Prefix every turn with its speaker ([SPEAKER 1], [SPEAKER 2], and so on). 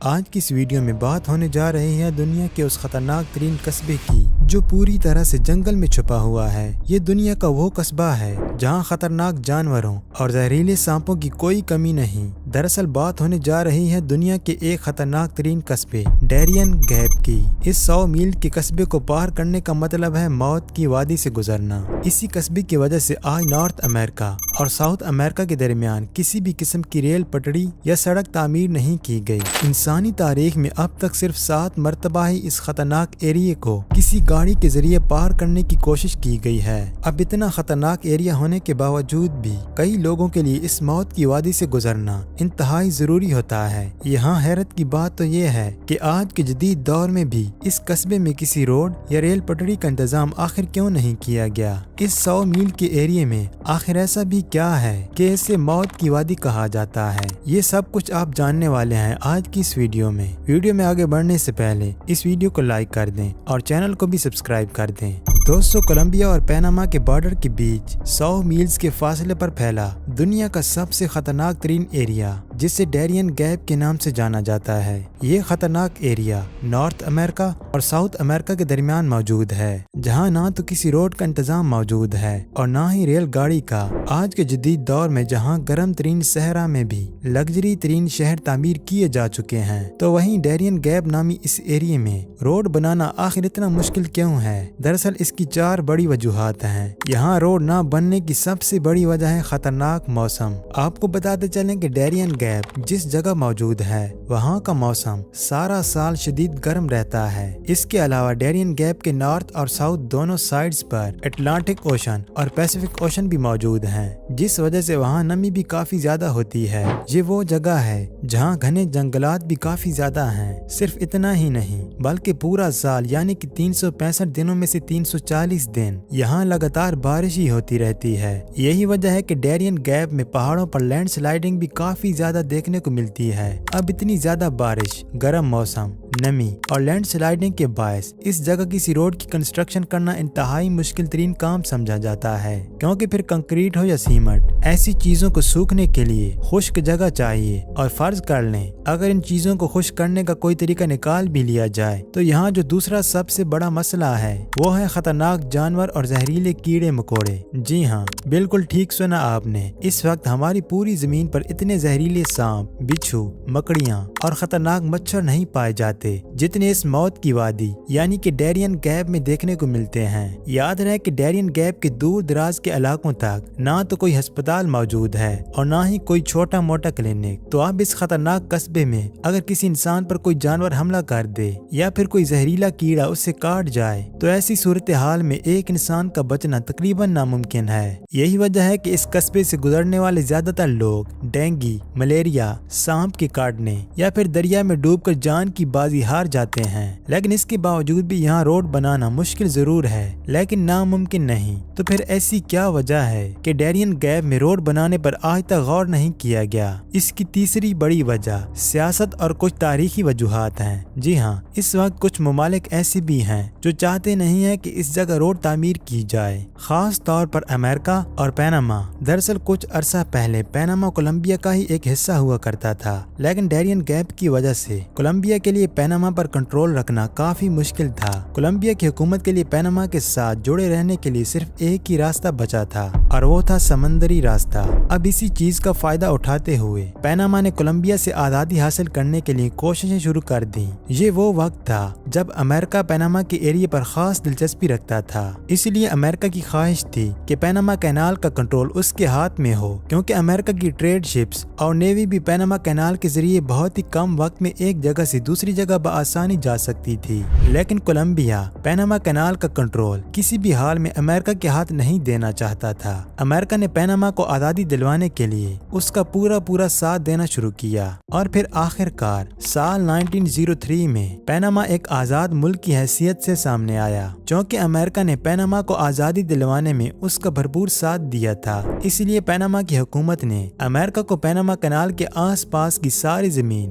[SPEAKER 1] آج کی اس ویڈیو میں بات ہونے جا رہی ہے دنیا کے اس خطرناک ترین قصبے کی جو پوری طرح سے جنگل میں چھپا ہوا ہے۔ یہ دنیا کا وہ قصبہ ہے جہاں خطرناک جانوروں اور زہریلے سانپوں کی کوئی کمی نہیں۔ دراصل بات ہونے جا رہی ہے دنیا کے ایک خطرناک ترین قصبے ڈیرین گیپ کی۔ اس 100 میل کے قصبے کو پار کرنے کا مطلب ہے موت کی وادی سے گزرنا۔ اسی قصبے کی وجہ سے آج نارتھ امریکہ اور ساؤتھ امریکہ کے درمیان کسی بھی قسم کی ریل پٹڑی یا سڑک تعمیر نہیں کی گئی۔ انسانی تاریخ میں اب تک صرف 7 مرتبہ ہی اس خطرناک ایریے کو کسی گاڑی کے ذریعے پار کرنے کی کوشش کی گئی ہے۔ اب اتنا خطرناک ایریا ہونے کے باوجود بھی کئی لوگوں کے لیے اس موت کی وادی سے گزرنا انتہائی ضروری ہوتا ہے۔ یہاں حیرت کی بات تو یہ ہے کہ آج کے جدید دور میں بھی اس قصبے میں کسی روڈ یا ریل پٹڑی کا انتظام آخر کیوں نہیں کیا گیا؟ اس 100 میل کے ایریے میں آخر ایسا بھی کیا ہے کہ اسے موت کی وادی کہا جاتا ہے؟ یہ سب کچھ آپ جاننے والے ہیں آج کی اس ویڈیو میں۔ ویڈیو میں آگے بڑھنے سے پہلے اس ویڈیو کو لائک کر دیں اور چینل کو بھی سبسکرائب کر دیں۔ دوستو، کولمبیا اور پیناما کے بارڈر کے بیچ 100 میلز کے فاصلے پر پھیلا دنیا کا سب سے خطرناک ترین ایریا جسے ڈیرین گیپ کے نام سے جانا جاتا ہے۔ یہ خطرناک ایریا نارتھ امریکہ اور ساؤتھ امریکہ کے درمیان موجود ہے، جہاں نہ تو کسی روڈ کا انتظام موجود ہے اور نہ ہی ریل گاڑی کا۔ آج کے جدید دور میں جہاں گرم ترین صحرا میں بھی لگژری ترین شہر تعمیر کیے جا چکے ہیں، تو وہیں ڈیرین گیپ نامی اس ایریے میں روڈ بنانا آخر اتنا مشکل کیوں ہے؟ دراصل اس کی 4 بڑی وجوہات ہیں۔ یہاں روڈ نہ بننے کی سب سے بڑی وجہ ہے خطرناک موسم۔ آپ کو بتاتے چلیں کہ ڈیرین گیپ جس جگہ موجود ہے وہاں کا موسم سارا سال شدید گرم رہتا ہے۔ اس کے علاوہ ڈیرین گیپ کے نارتھ اور ساؤتھ دونوں سائڈز پر اٹلانٹک اوشن اور پیسیفک اوشن بھی موجود ہیں، جس وجہ سے وہاں نمی بھی کافی زیادہ ہوتی ہے۔ یہ وہ جگہ ہے جہاں گھنے جنگلات بھی کافی زیادہ ہیں۔ صرف اتنا ہی نہیں بلکہ پورا سال یعنی کہ 365 دنوں میں سے 340 دن یہاں لگاتار بارش ہی ہوتی رہتی ہے۔ یہی وجہ ہے کہ ڈیرین گیپ میں پہاڑوں پر لینڈ سلائڈنگ بھی کافی زیادہ دیکھنے کو ملتی ہے۔ اب اتنی زیادہ بارش، گرم موسم، نمی اور لینڈ سلائڈنگ کے باعث اس جگہ کسی روڈ کی کنسٹرکشن کرنا انتہائی مشکل ترین کام سمجھا جاتا ہے، کیونکہ پھر کنکریٹ ہو یا سیمنٹ، ایسی چیزوں کو سوکھنے کے لیے خشک جگہ چاہیے۔ اور فرض کر لیں اگر ان چیزوں کو خشک کرنے کا کوئی طریقہ نکال بھی لیا جائے تو یہاں جو دوسرا سب سے بڑا مسئلہ ہے وہ ہے خطرناک جانور اور زہریلے کیڑے مکوڑے۔ جی ہاں، بالکل ٹھیک سنا آپ نے۔ اس وقت ہماری پوری زمین پر اتنے زہریلے سانپ، بچھو، مکڑیاں اور خطرناک مچھر نہیں پائے جاتے جتنے اس موت کی وادی یعنی کہ ڈیرین گیپ میں دیکھنے کو ملتے ہیں۔ یاد رہے کہ ڈیرین گیپ کے دور دراز کے علاقوں تک نہ تو کوئی ہسپتال موجود ہے اور نہ ہی کوئی چھوٹا موٹا کلینک۔ تو اب اس خطرناک قصبے میں اگر کسی انسان پر کوئی جانور حملہ کر دے یا پھر کوئی زہریلا کیڑا اس سے کاٹ جائے تو ایسی صورتحال میں ایک انسان کا بچنا تقریباً ناممکن ہے۔ یہی وجہ ہے کہ اس قصبے سے گزرنے والے زیادہ تر لوگ ڈینگی، ملیریا، سانپ کے کاٹنے یا پھر دریا میں ڈوب کر جان کی بازی ہار جاتے ہیں۔ لیکن اس کے باوجود بھی یہاں روڈ بنانا مشکل ضرور ہے لیکن ناممکن نہیں۔ تو پھر ایسی کیا وجہ ہے کہ ڈیرین گیپ میں روڈ بنانے پر آج تک غور نہیں کیا گیا؟ اس کی تیسری بڑی وجہ سیاست اور کچھ تاریخی وجوہات ہیں۔ جی ہاں، اس وقت کچھ ممالک ایسے بھی ہیں جو چاہتے نہیں ہیں کہ اس جگہ روڈ تعمیر کی جائے، خاص طور پر امریکہ اور پیناما۔ دراصل کچھ عرصہ پہلے پیناما کولمبیا کا ہی ایک حصہ ہوا کرتا تھا، لیکن ڈیرین گیپ کی وجہ سے کولمبیا کے لیے پیناما پر کنٹرول رکھنا کافی مشکل تھا۔ کولمبیا کی حکومت کے لیے پیناما کے ساتھ جڑے رہنے کے لیے صرف ایک ہی راستہ بچا تھا اور وہ تھا سمندری راستہ۔ اب اسی چیز کا فائدہ اٹھاتے ہوئے پیناما نے کولمبیا سے آزادی حاصل کرنے کے لیے کوششیں شروع کر دیں۔ یہ وہ وقت تھا جب امریکہ پیناما کے ایریے پر خاص دلچسپی رکھتا تھا، اس لیے امریکہ کی خواہش تھی کہ پیناما کینال کا کنٹرول اس کے ہاتھ میں ہو، کیونکہ امریکہ کی ٹریڈ شپس اور نیوی بھی پیناما کینال کے ذریعے بہت ہی کم وقت میں ایک جگہ سے دوسری جگہ بآسانی جا سکتی تھی۔ لیکن کولمبیا پیناما کینال کا کنٹرول کسی بھی حال میں امریکہ کے ہاتھ نہیں دینا چاہتا تھا۔ امریکہ نے پیناما کو آزادی دلوانے کے لیے اس کا پورا ساتھ دینا شروع کیا اور پھر آخر کار سال 1903 میں پیناما ایک آزاد ملک کی حیثیت سے سامنے آیا۔ چونکہ امریکہ نے پیناما کو آزادی دلوانے میں اس کا بھرپور ساتھ دیا تھا، اس لیے پیناما کی حکومت نے امریکہ کو پیناما کینال کے آس پاس کی ساری زمین